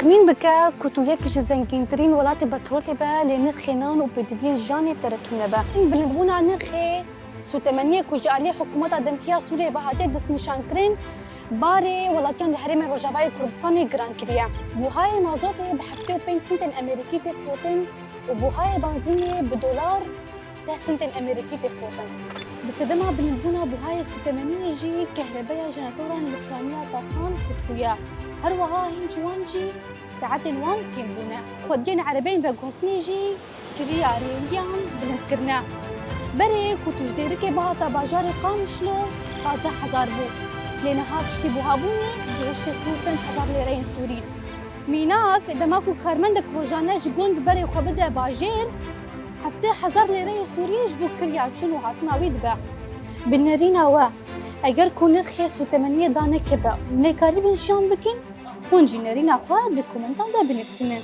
تخمين بكا كتو يكش زنكين ترين ولاتي بترولي با لنرخي نان وبدبين جاني ترتونه با بلندبونا نرخي سو تمنيه كوجي عليه حكومات دمكيا سوريا بهاتي دست نشان كرين باري ولاتيان الهرم الرجاوي كردستاني جران كريا بوهاي مازوتي بحفتي و 5 سنت امريكي تفروتن وبوهاي بنزيني بدولار 10 سنت امريكي تفروتن بسدما بلندبونا بوهاي سو تمنيه جي كهرباء جنراتورا الاوكرانيا طاخان كتويا هروها هنجوانجي ساعات وان كيمبونا خودين عربين فاقوسني جي كريا ريليان بلند كرنا بري كنتو جديركي بهاتا باجاري قامشلو 15000 بو لينها بشتي بوهابوني بوشتي سو 5000 ليرين سوري ميناك دماكو كارمندك روجاناش قند بري وخبدا باجير هفته 1000 ليرين سوري جبو كريا چون وهاتنا ويدبا بالنرينا وا اگر كونر خيس و 8 دانه كبا نكاري بنشان بكين ونجي نرينا خوا دكومنتان دا بنفسنا